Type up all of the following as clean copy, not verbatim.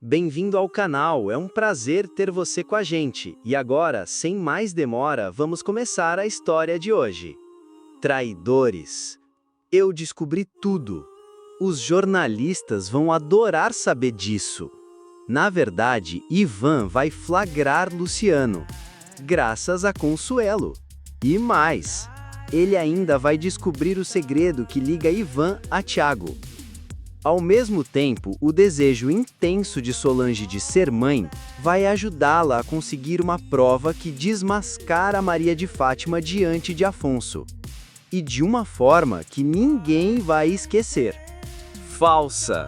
Bem-vindo ao canal, é um prazer ter você com a gente. E agora, sem mais demora, vamos começar a história de hoje. Traidores. Eu descobri tudo. Os jornalistas vão adorar saber disso. Na verdade, Ivan vai flagrar Luciano, graças a Consuelo. E mais, ele ainda vai descobrir o segredo que liga Ivan a Thiago. Ao mesmo tempo, o desejo intenso de Solange de ser mãe vai ajudá-la a conseguir uma prova que desmascara Maria de Fátima diante de Afonso. E de uma forma que ninguém vai esquecer. Falsa!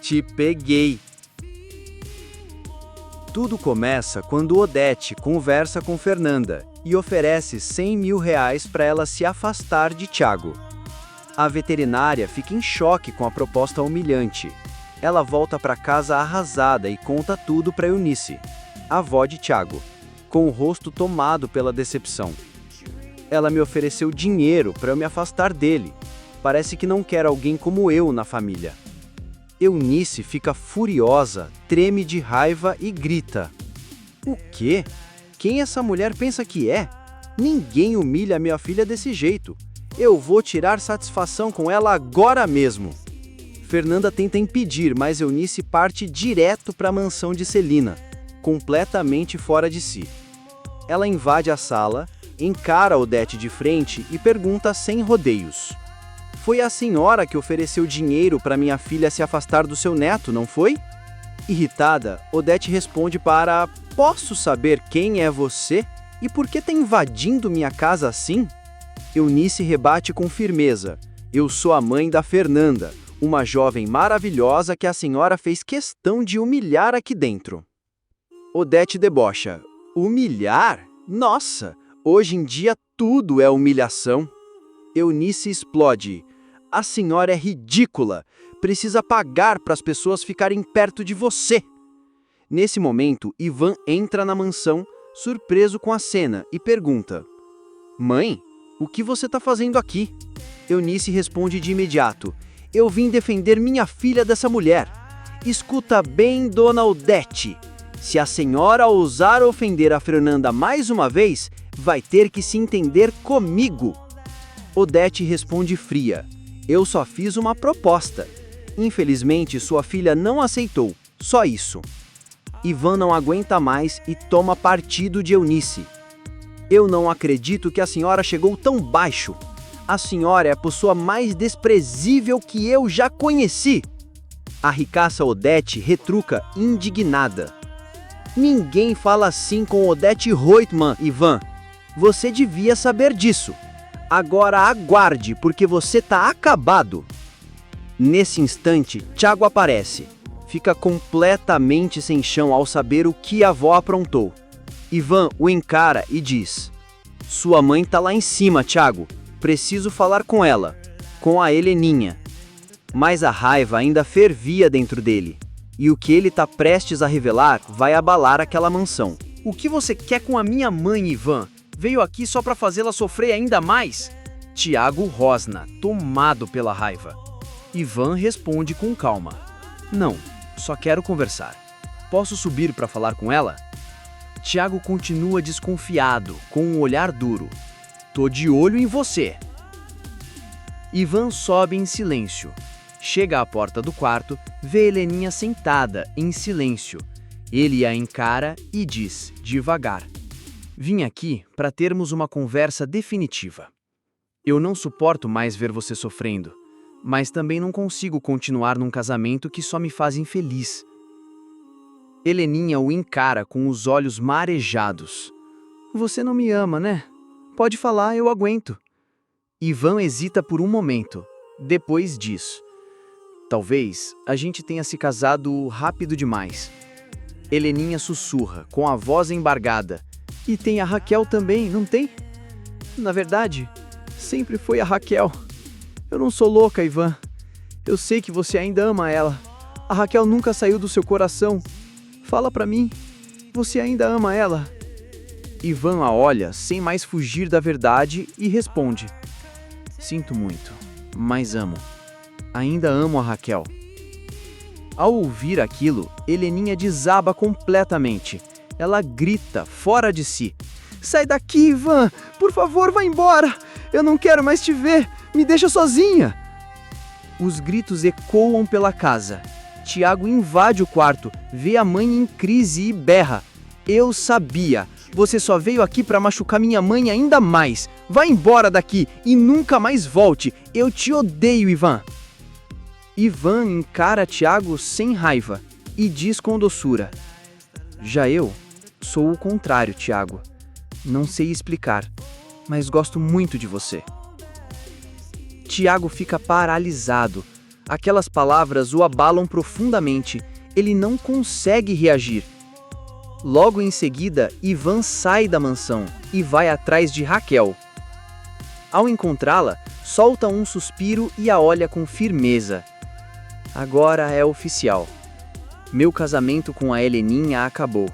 Te peguei! Tudo começa quando Odete conversa com Fernanda e oferece R$100 mil para ela se afastar de Thiago. A veterinária fica em choque com a proposta humilhante. Ela volta para casa arrasada e conta tudo para Eunice, a avó de Thiago, com o rosto tomado pela decepção. Ela me ofereceu dinheiro para eu me afastar dele. Parece que não quer alguém como eu na família. Eunice fica furiosa, treme de raiva e grita. O quê? Quem essa mulher pensa que é? Ninguém humilha minha filha desse jeito. Eu vou tirar satisfação com ela agora mesmo. Fernanda tenta impedir, mas Eunice parte direto para a mansão de Celina, completamente fora de si. Ela invade a sala, encara Odete de frente e pergunta sem rodeios. Foi a senhora que ofereceu dinheiro para minha filha se afastar do seu neto, não foi? Irritada, Odete responde para: posso saber quem é você e por que está invadindo minha casa assim? Eunice rebate com firmeza. Eu sou a mãe da Fernanda, uma jovem maravilhosa que a senhora fez questão de humilhar aqui dentro. Odete debocha. Humilhar? Nossa, hoje em dia tudo é humilhação. Eunice explode. A senhora é ridícula. Precisa pagar para as pessoas ficarem perto de você. Nesse momento, Ivan entra na mansão, surpreso com a cena, e pergunta: Mãe? O que você está fazendo aqui? Eunice responde de imediato. Eu vim defender minha filha dessa mulher. Escuta bem, dona Odete. Se a senhora ousar ofender a Fernanda mais uma vez, vai ter que se entender comigo. Odete responde fria. Eu só fiz uma proposta. Infelizmente, sua filha não aceitou. Só isso. Ivan não aguenta mais e toma partido de Eunice. Eu não acredito que a senhora chegou tão baixo. A senhora é a pessoa mais desprezível que eu já conheci. A ricaça Odete retruca indignada. Ninguém fala assim com Odete Reutemann, Ivan. Você devia saber disso. Agora aguarde, porque você tá acabado. Nesse instante, Thiago aparece. Fica completamente sem chão ao saber o que a avó aprontou. Ivan o encara e diz: sua mãe tá lá em cima, Thiago. Preciso falar com ela, com a Heleninha. Mas a raiva ainda fervia dentro dele. E o que ele tá prestes a revelar vai abalar aquela mansão. O que você quer com a minha mãe, Ivan? Veio aqui só para fazê-la sofrer ainda mais? Thiago rosna, tomado pela raiva. Ivan responde com calma: não, só quero conversar. Posso subir para falar com ela? Thiago continua desconfiado, com um olhar duro. Tô de olho em você. Ivan sobe em silêncio. Chega à porta do quarto, vê Heleninha sentada, em silêncio. Ele a encara e diz, devagar: vim aqui para termos uma conversa definitiva. Eu não suporto mais ver você sofrendo, mas também não consigo continuar num casamento que só me faz infeliz. Heleninha o encara com os olhos marejados. Você não me ama, né? Pode falar, eu aguento. Ivan hesita por um momento. Depois diz: talvez a gente tenha se casado rápido demais. Heleninha sussurra, com a voz embargada. E tem a Raquel também, não tem? Na verdade, sempre foi a Raquel. Eu não sou louca, Ivan. Eu sei que você ainda ama ela. A Raquel nunca saiu do seu coração. Fala pra mim, você ainda ama ela? Ivan a olha sem mais fugir da verdade e responde: sinto muito, mas amo. Ainda amo a Raquel. Ao ouvir aquilo, Heleninha desaba completamente. Ela grita, fora de si. Sai daqui, Ivan! Por favor, vá embora! Eu não quero mais te ver! Me deixa sozinha! Os gritos ecoam pela casa. Tiago invade o quarto, vê a mãe em crise e berra. Eu sabia! Você só veio aqui para machucar minha mãe ainda mais! Vá embora daqui e nunca mais volte! Eu te odeio, Ivan! Ivan encara Tiago sem raiva e diz com doçura: Já eu sou o contrário, Tiago. Não sei explicar, mas gosto muito de você. Tiago fica paralisado. Aquelas palavras o abalam profundamente. Ele não consegue reagir. Logo em seguida, Ivan sai da mansão e vai atrás de Raquel. Ao encontrá-la, solta um suspiro e a olha com firmeza. Agora é oficial. Meu casamento com a Heleninha acabou.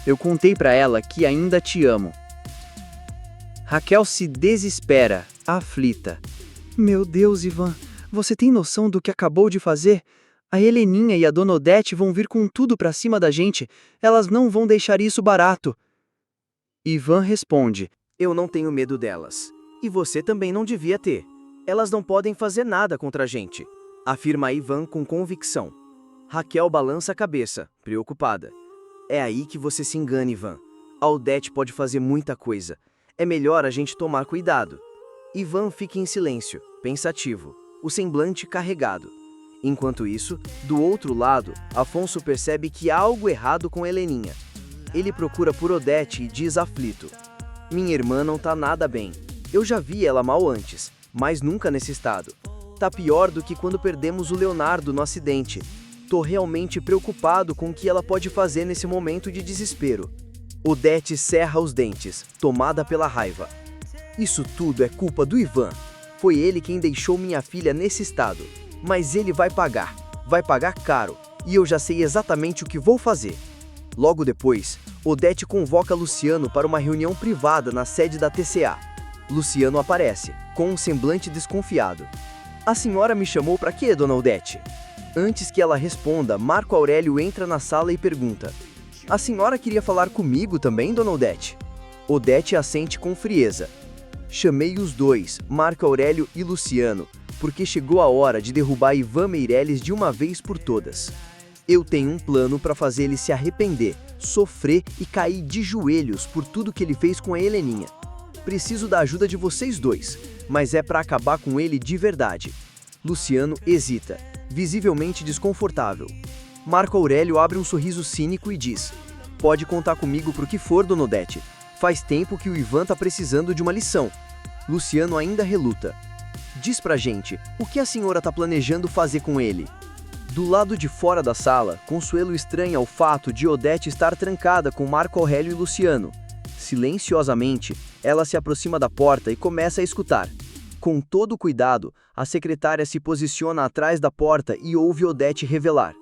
Eu contei para ela que ainda te amo. Raquel se desespera, aflita. Meu Deus, Ivan, você tem noção do que acabou de fazer? A Heleninha e a Dona Odete vão vir com tudo pra cima da gente. Elas não vão deixar isso barato. Ivan responde: Eu não tenho medo delas. E você também não devia ter. Elas não podem fazer nada contra a gente, afirma Ivan com convicção. Raquel balança a cabeça, preocupada. É aí que você se engana, Ivan. A Odete pode fazer muita coisa. É melhor a gente tomar cuidado. Ivan fica em silêncio, pensativo, o semblante carregado. Enquanto isso, do outro lado, Afonso percebe que há algo errado com Heleninha. Ele procura por Odete e diz aflito: Minha irmã não tá nada bem. Eu já vi ela mal antes, mas nunca nesse estado. Tá pior do que quando perdemos o Leonardo no acidente. Tô realmente preocupado com o que ela pode fazer nesse momento de desespero. Odete cerra os dentes, tomada pela raiva. Isso tudo é culpa do Ivan. Foi ele quem deixou minha filha nesse estado. Mas ele vai pagar caro, e eu já sei exatamente o que vou fazer. Logo depois, Odete convoca Luciano para uma reunião privada na sede da TCA. Luciano aparece, com um semblante desconfiado. A senhora me chamou para quê, dona Odete? Antes que ela responda, Marco Aurélio entra na sala e pergunta: A senhora queria falar comigo também, dona Odete? Odete assente com frieza. Chamei os dois, Marco Aurélio e Luciano, porque chegou a hora de derrubar Ivan Meireles de uma vez por todas. Eu tenho um plano para fazer ele se arrepender, sofrer e cair de joelhos por tudo que ele fez com a Heleninha. Preciso da ajuda de vocês dois, mas é para acabar com ele de verdade. Luciano hesita, visivelmente desconfortável. Marco Aurélio abre um sorriso cínico e diz: Pode contar comigo pro que for, dona Odete. Faz tempo que o Ivan tá precisando de uma lição. Luciano ainda reluta. Diz pra gente, o que a senhora tá planejando fazer com ele? Do lado de fora da sala, Consuelo estranha o fato de Odete estar trancada com Marco Aurélio e Luciano. Silenciosamente, ela se aproxima da porta e começa a escutar. Com todo cuidado, a secretária se posiciona atrás da porta e ouve Odete revelar: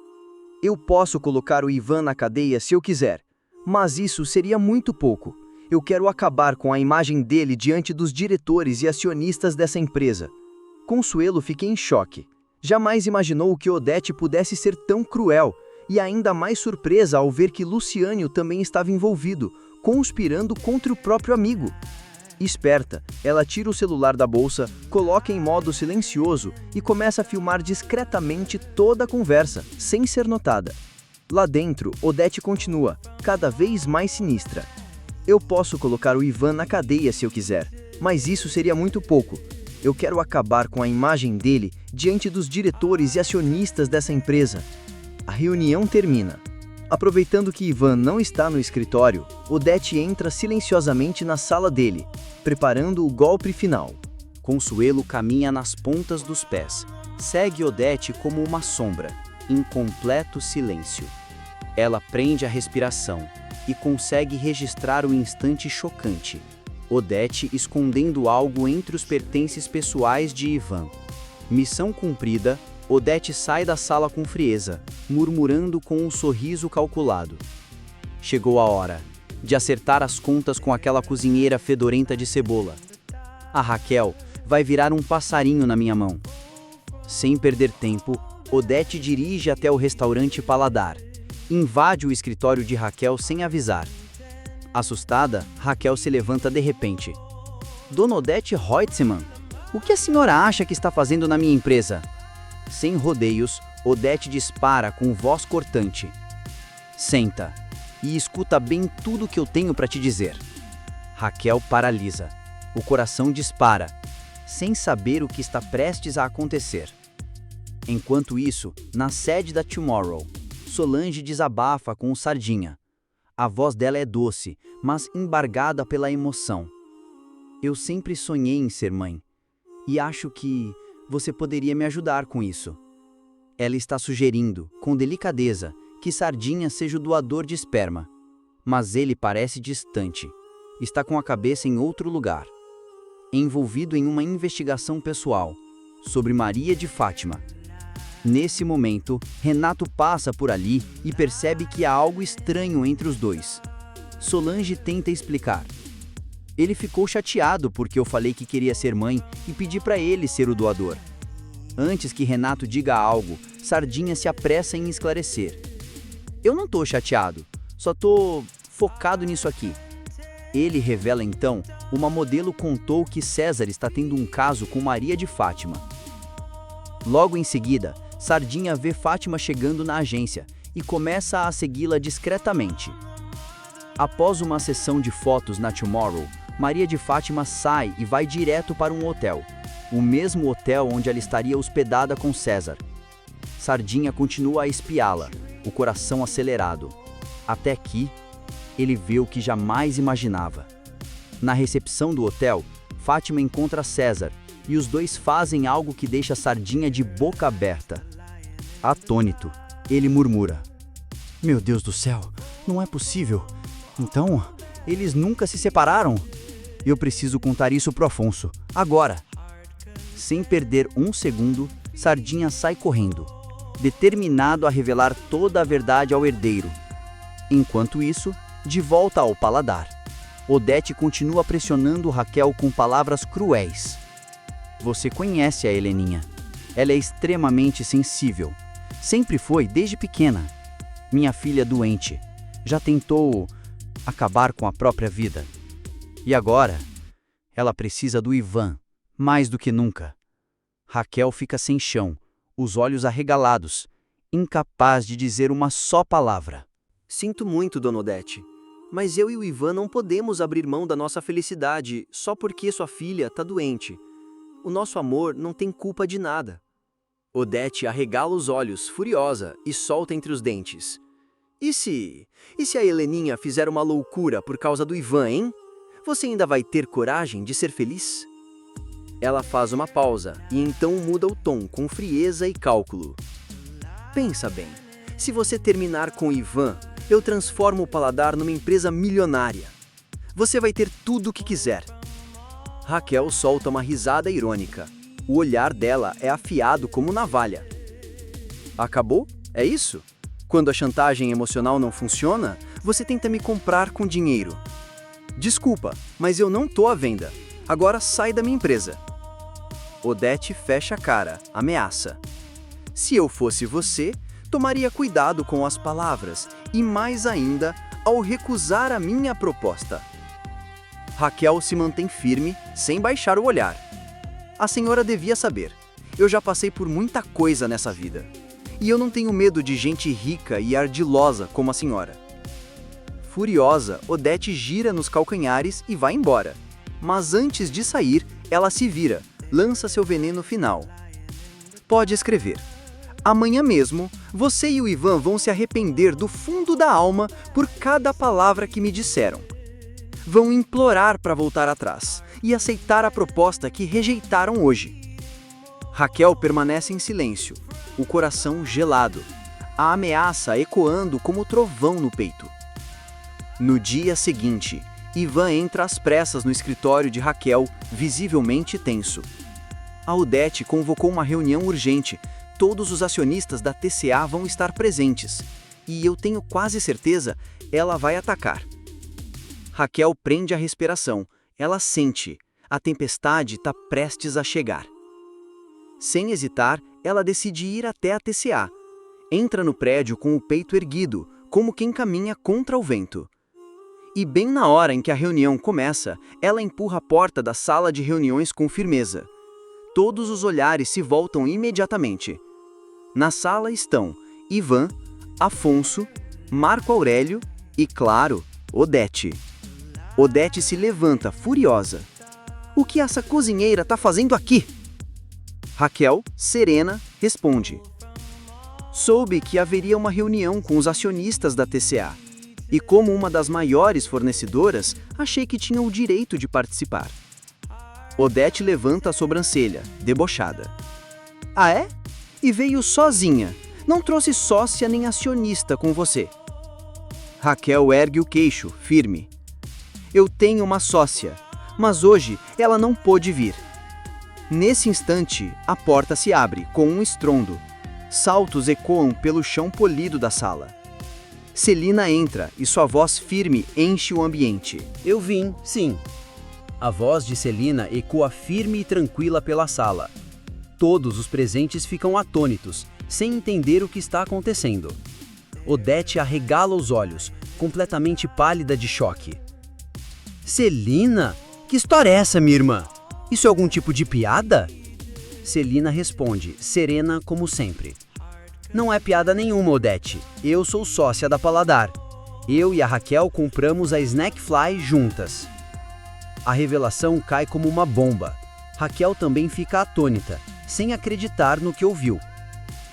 Eu posso colocar o Ivan na cadeia se eu quiser, mas isso seria muito pouco. Eu quero acabar com a imagem dele diante dos diretores e acionistas dessa empresa. Consuelo fica em choque. Jamais imaginou que Odete pudesse ser tão cruel, e ainda mais surpresa ao ver que Luciano também estava envolvido, conspirando contra o próprio amigo. Esperta, ela tira o celular da bolsa, coloca em modo silencioso e começa a filmar discretamente toda a conversa, sem ser notada. Lá dentro, Odete continua, cada vez mais sinistra. Eu posso colocar o Ivan na cadeia se eu quiser, mas isso seria muito pouco. Eu quero acabar com a imagem dele diante dos diretores e acionistas dessa empresa. A reunião termina. Aproveitando que Ivan não está no escritório, Odete entra silenciosamente na sala dele, preparando o golpe final. Consuelo caminha nas pontas dos pés. Segue Odete como uma sombra, em completo silêncio. Ela prende a respiração e consegue registrar o instante chocante. Odete escondendo algo entre os pertences pessoais de Ivan. Missão cumprida, Odete sai da sala com frieza, murmurando com um sorriso calculado. Chegou a hora de acertar as contas com aquela cozinheira fedorenta de cebola. A Raquel vai virar um passarinho na minha mão. Sem perder tempo, Odete dirige até o restaurante Paladar. Invade o escritório de Raquel sem avisar. Assustada, Raquel se levanta de repente. Dona Odete Reutemann, o que a senhora acha que está fazendo na minha empresa? Sem rodeios, Odete dispara com voz cortante. Senta e escuta bem tudo o que eu tenho para te dizer. Raquel paralisa. O coração dispara, sem saber o que está prestes a acontecer. Enquanto isso, na sede da Tomorrow, Solange desabafa com o Sardinha. A voz dela é doce, mas embargada pela emoção. Eu sempre sonhei em ser mãe, e acho que você poderia me ajudar com isso. Ela está sugerindo, com delicadeza, que Sardinha seja o doador de esperma. Mas ele parece distante. Está com a cabeça em outro lugar. Envolvido em uma investigação pessoal sobre Maria de Fátima. Nesse momento, Renato passa por ali e percebe que há algo estranho entre os dois. Solange tenta explicar. Ele ficou chateado porque eu falei que queria ser mãe e pedi para ele ser o doador. Antes que Renato diga algo, Sardinha se apressa em esclarecer. Eu não tô chateado, só tô focado nisso aqui. Ele revela então, uma modelo contou que César está tendo um caso com Maria de Fátima. Logo em seguida, Sardinha vê Fátima chegando na agência e começa a segui-la discretamente. Após uma sessão de fotos na Tomorrow, Maria de Fátima sai e vai direto para um hotel, o mesmo hotel onde ela estaria hospedada com César. Sardinha continua a espiá-la, o coração acelerado, até que ele vê o que jamais imaginava. Na recepção do hotel, Fátima encontra César e os dois fazem algo que deixa Sardinha de boca aberta. Atônito, ele murmura: Meu Deus do céu, não é possível. Então, eles nunca se separaram? Eu preciso contar isso pro Afonso, agora. Sem perder um segundo, Sardinha sai correndo, determinado a revelar toda a verdade ao herdeiro. Enquanto isso, de volta ao Paladar, Odete continua pressionando Raquel com palavras cruéis. Você conhece a Heleninha. Ela é extremamente sensível. Sempre foi, desde pequena. Minha filha doente. Já tentou acabar com a própria vida. E agora, ela precisa do Ivan, mais do que nunca. Raquel fica sem chão, os olhos arregalados, incapaz de dizer uma só palavra. Sinto muito, Dona Odete, mas eu e o Ivan não podemos abrir mão da nossa felicidade só porque sua filha está doente. O nosso amor não tem culpa de nada. Odete arregala os olhos, furiosa, e solta entre os dentes. E se a Heleninha fizer uma loucura por causa do Ivan, hein? Você ainda vai ter coragem de ser feliz? Ela faz uma pausa e então muda o tom com frieza e cálculo. Pensa bem, se você terminar com o Ivan, eu transformo o Paladar numa empresa milionária. Você vai ter tudo o que quiser. Raquel solta uma risada irônica. O olhar dela é afiado como navalha. Acabou? É isso? Quando a chantagem emocional não funciona, você tenta me comprar com dinheiro. Desculpa, mas eu não tô à venda. Agora sai da minha empresa. Odete fecha a cara, ameaça. Se eu fosse você, tomaria cuidado com as palavras e mais ainda ao recusar a minha proposta. Raquel se mantém firme, sem baixar o olhar. A senhora devia saber. Eu já passei por muita coisa nessa vida. E eu não tenho medo de gente rica e ardilosa como a senhora. Furiosa, Odete gira nos calcanhares e vai embora. Mas antes de sair, ela se vira, lança seu veneno final. Pode escrever. Amanhã mesmo, você e o Ivan vão se arrepender do fundo da alma por cada palavra que me disseram. Vão implorar para voltar atrás e aceitar a proposta que rejeitaram hoje. Raquel permanece em silêncio, o coração gelado, a ameaça ecoando como trovão no peito. No dia seguinte, Ivan entra às pressas no escritório de Raquel, visivelmente tenso. A Odete convocou uma reunião urgente. Todos os acionistas da TCA vão estar presentes. E eu tenho quase certeza, ela vai atacar. Raquel prende a respiração. Ela sente. A tempestade está prestes a chegar. Sem hesitar, ela decide ir até a TCA. Entra no prédio com o peito erguido, como quem caminha contra o vento. E bem na hora em que a reunião começa, ela empurra a porta da sala de reuniões com firmeza. Todos os olhares se voltam imediatamente. Na sala estão Ivan, Afonso, Marco Aurélio e, claro, Odete. Odete se levanta, furiosa. O que essa cozinheira está fazendo aqui? Raquel, serena, responde. Soube que haveria uma reunião com os acionistas da TCA. E como uma das maiores fornecedoras, achei que tinha o direito de participar. Odete levanta a sobrancelha, debochada. Ah, é? E veio sozinha. Não trouxe sócia nem acionista com você. Raquel ergue o queixo, firme. Eu tenho uma sócia, mas hoje ela não pôde vir. Nesse instante, a porta se abre com um estrondo. Saltos ecoam pelo chão polido da sala. Celina entra e sua voz firme enche o ambiente. Eu vim, sim. A voz de Celina ecoa firme e tranquila pela sala. Todos os presentes ficam atônitos, sem entender o que está acontecendo. Odete arregala os olhos, completamente pálida de choque. Celina? Que história é essa, minha irmã? Isso é algum tipo de piada? Celina responde, serena como sempre. Não é piada nenhuma, Odete. Eu sou sócia da Paladar. Eu e a Raquel compramos a Snackfly juntas. A revelação cai como uma bomba. Raquel também fica atônita, sem acreditar no que ouviu.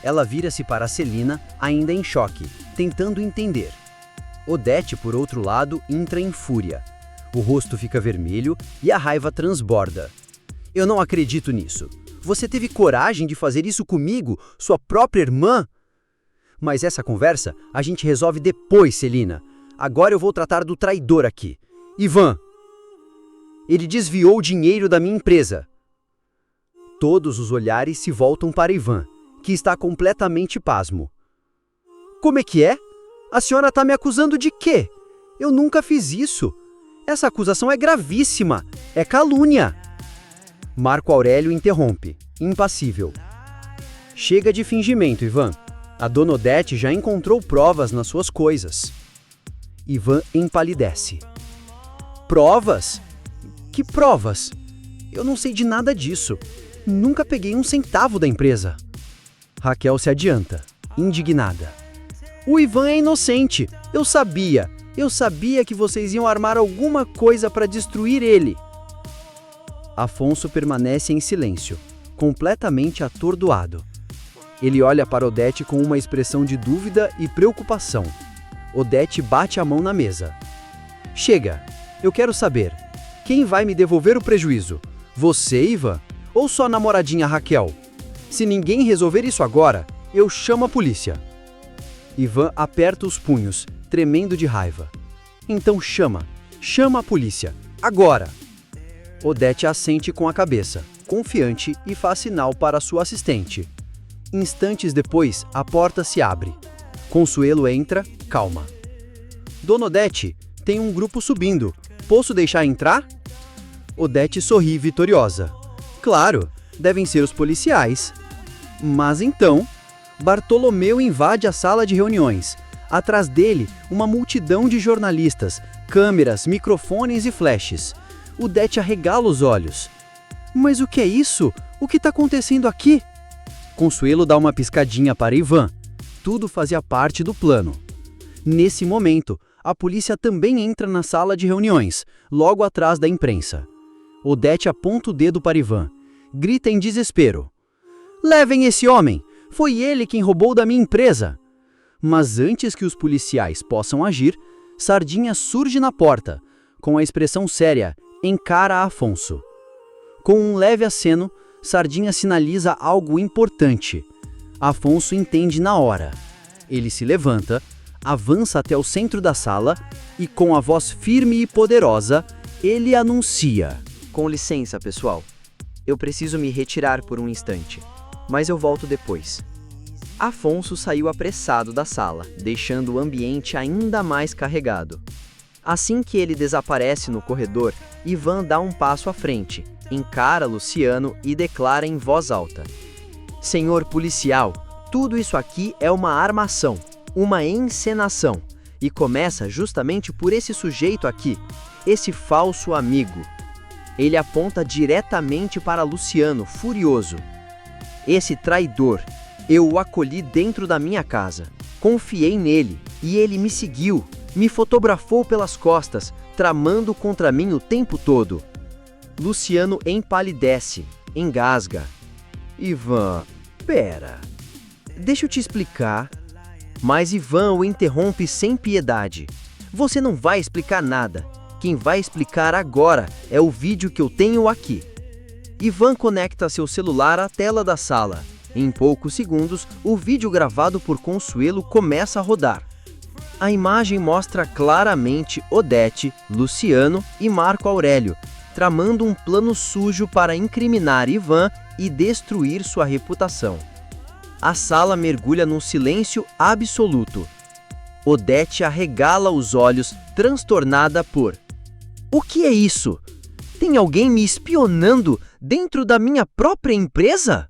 Ela vira-se para Celina, ainda em choque, tentando entender. Odete, por outro lado, entra em fúria. O rosto fica vermelho e a raiva transborda. Eu não acredito nisso. Você teve coragem de fazer isso comigo, sua própria irmã? Mas essa conversa a gente resolve depois, Celina. Agora eu vou tratar do traidor aqui. Ivan. Ele desviou o dinheiro da minha empresa. Todos os olhares se voltam para Ivan, que está completamente pasmo. Como é que é? A senhora está me acusando de quê? Eu nunca fiz isso. Essa acusação é gravíssima. É calúnia. Marco Aurélio interrompe, impassível. Chega de fingimento, Ivan. A dona Odete já encontrou provas nas suas coisas. Ivan empalidece. Provas? Que provas? Eu não sei de nada disso. Nunca peguei um centavo da empresa. Raquel se adianta, indignada. O Ivan é inocente. Eu sabia que vocês iam armar alguma coisa para destruir ele. Afonso permanece em silêncio, completamente atordoado. Ele olha para Odete com uma expressão de dúvida e preocupação. Odete bate a mão na mesa. Chega, eu quero saber. Quem vai me devolver o prejuízo? Você, Ivan? Ou sua namoradinha Raquel? Se ninguém resolver isso agora, eu chamo a polícia. Ivan aperta os punhos, tremendo de raiva. Então chama a polícia, agora! Odete assente com a cabeça, confiante, e faz sinal para sua assistente. Instantes depois, a porta se abre. Consuelo entra, calma. Dona Odete, tem um grupo subindo. Posso deixar entrar? Odete sorri vitoriosa. Claro, devem ser os policiais. Mas então, Bartolomeu invade a sala de reuniões. Atrás dele, uma multidão de jornalistas, câmeras, microfones e flashes. Odete arregala os olhos. Mas o que é isso? O que está acontecendo aqui? Consuelo dá uma piscadinha para Ivan. Tudo fazia parte do plano. Nesse momento, a polícia também entra na sala de reuniões, logo atrás da imprensa. Odete aponta o dedo para Ivan. Grita em desespero. Levem esse homem! Foi ele quem roubou da minha empresa! Mas antes que os policiais possam agir, Sardinha surge na porta, com a expressão séria, encara Afonso. Com um leve aceno, Sardinha sinaliza algo importante. Afonso entende na hora. Ele se levanta, avança até o centro da sala e, com a voz firme e poderosa, ele anuncia. Com licença, pessoal. Eu preciso me retirar por um instante, mas eu volto depois. Afonso saiu apressado da sala, deixando o ambiente ainda mais carregado. Assim que ele desaparece no corredor, Ivan dá um passo à frente, encara Luciano e declara em voz alta. Senhor policial, tudo isso aqui é uma armação, uma encenação. E começa justamente por esse sujeito aqui, esse falso amigo. Ele aponta diretamente para Luciano, furioso. Esse traidor, eu o acolhi dentro da minha casa. Confiei nele e ele me seguiu, me fotografou pelas costas, tramando contra mim o tempo todo. Luciano empalidece, engasga. Ivan, pera. Deixa eu te explicar. Mas Ivan o interrompe sem piedade. Você não vai explicar nada. Quem vai explicar agora é o vídeo que eu tenho aqui. Ivan conecta seu celular à tela da sala. Em poucos segundos, o vídeo gravado por Consuelo começa a rodar. A imagem mostra claramente Odete, Luciano e Marco Aurélio, tramando um plano sujo para incriminar Ivan e destruir sua reputação. A sala mergulha num silêncio absoluto. Odete arregala os olhos, transtornada por: o que é isso? Tem alguém me espionando dentro da minha própria empresa?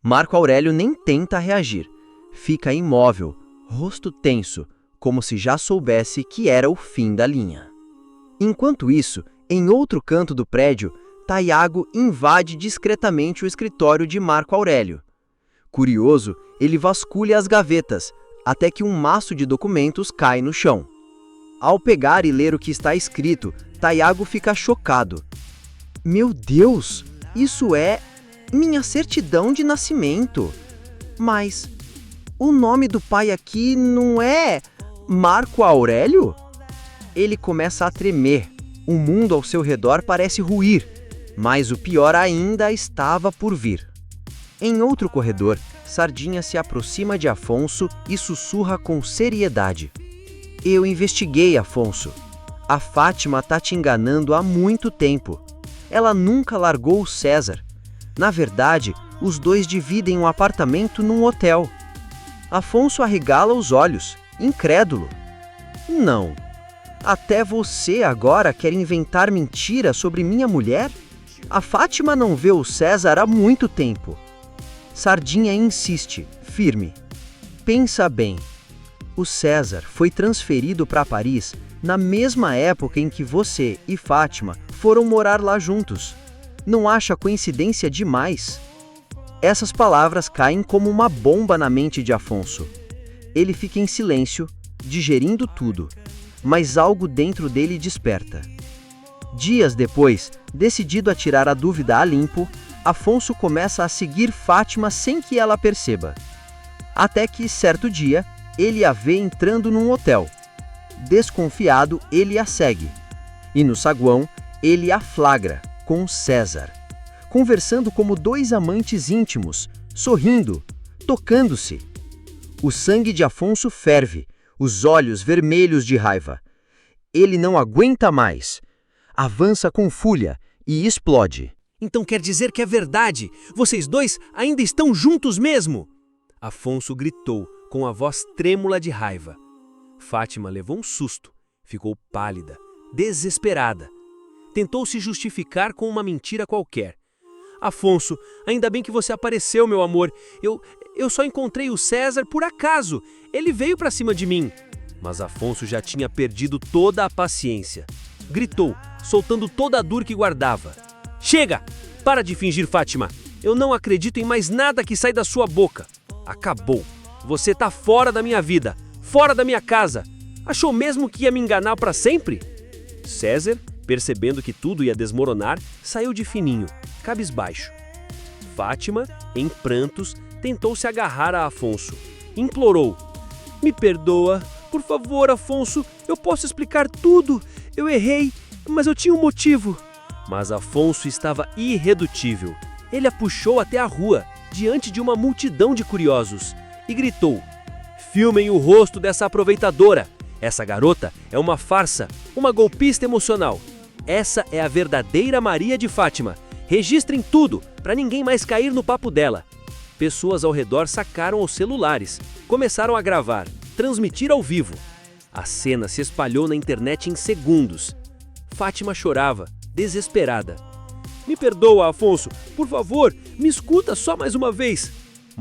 Marco Aurélio nem tenta reagir. Fica imóvel, rosto tenso, como se já soubesse que era o fim da linha. Enquanto isso, em outro canto do prédio, Taiago invade discretamente o escritório de Marco Aurélio. Curioso, ele vasculha as gavetas, até que um maço de documentos cai no chão. Ao pegar e ler o que está escrito, Taiago fica chocado. Meu Deus, isso é minha certidão de nascimento. Mas o nome do pai aqui não é Marco Aurélio? Ele começa a tremer. O mundo ao seu redor parece ruir, mas o pior ainda estava por vir. Em outro corredor, Sardinha se aproxima de Afonso e sussurra com seriedade. Eu investiguei, Afonso. A Fátima tá te enganando há muito tempo. Ela nunca largou o César. Na verdade, os dois dividem um apartamento num hotel. Afonso arregala os olhos, incrédulo. Não. Até você agora quer inventar mentira sobre minha mulher? A Fátima não vê o César há muito tempo. Sardinha insiste, firme. Pensa bem. O César foi transferido para Paris na mesma época em que você e Fátima foram morar lá juntos. Não acha coincidência demais? Essas palavras caem como uma bomba na mente de Afonso. Ele fica em silêncio, digerindo tudo, mas algo dentro dele desperta. Dias depois, decidido a tirar a dúvida a limpo, Afonso começa a seguir Fátima sem que ela perceba. Até que, certo dia, ele a vê entrando num hotel. Desconfiado, ele a segue. E no saguão, ele a flagra, com César, conversando como dois amantes íntimos, sorrindo, tocando-se. O sangue de Afonso ferve, os olhos vermelhos de raiva. Ele não aguenta mais. Avança com fúria e explode. Então quer dizer que é verdade? Vocês dois ainda estão juntos mesmo? Afonso gritou, com a voz trêmula de raiva. Fátima levou um susto, ficou pálida, desesperada. Tentou se justificar com uma mentira qualquer. Afonso, ainda bem que você apareceu, meu amor. Eu só encontrei o César por acaso. Ele veio pra cima de mim. Mas Afonso já tinha perdido toda a paciência. Gritou, soltando toda a dor que guardava. Chega! Para de fingir, Fátima. Eu não acredito em mais nada que sai da sua boca. Acabou. Você tá fora da minha vida, fora da minha casa. Achou mesmo que ia me enganar para sempre? César, percebendo que tudo ia desmoronar, saiu de fininho, cabisbaixo. Fátima, em prantos, tentou se agarrar a Afonso. Implorou. Me perdoa. Por favor, Afonso, eu posso explicar tudo. Eu errei, mas eu tinha um motivo. Mas Afonso estava irredutível. Ele a puxou até a rua, diante de uma multidão de curiosos, e gritou: filmem o rosto dessa aproveitadora. Essa garota é uma farsa, uma golpista emocional. Essa é a verdadeira Maria de Fátima. Registrem tudo, para ninguém mais cair no papo dela. Pessoas ao redor sacaram os celulares, começaram a gravar, transmitir ao vivo. A cena se espalhou na internet em segundos. Fátima chorava, desesperada. Me perdoa, Afonso. Por favor, me escuta só mais uma vez.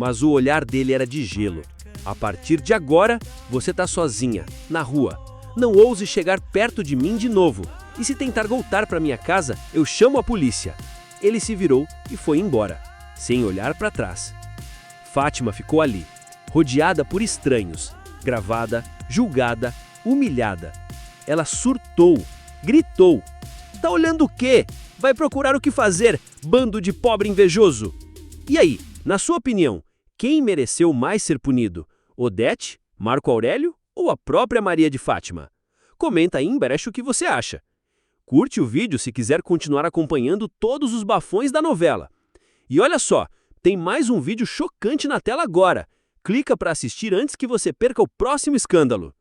mas o olhar dele era de gelo. A partir de agora, você tá sozinha, na rua. Não ouse chegar perto de mim de novo. E se tentar voltar para minha casa, eu chamo a polícia. Ele se virou e foi embora, sem olhar para trás. Fátima ficou ali, rodeada por estranhos, gravada, julgada, humilhada. Ela surtou, gritou. Tá olhando o quê? Vai procurar o que fazer, bando de pobre invejoso. E aí, na sua opinião, quem mereceu mais ser punido? Odete, Marco Aurélio ou a própria Maria de Fátima? Comenta aí embaixo o que você acha. Curte o vídeo se quiser continuar acompanhando todos os bafões da novela. E olha só, tem mais um vídeo chocante na tela agora. Clica para assistir antes que você perca o próximo escândalo.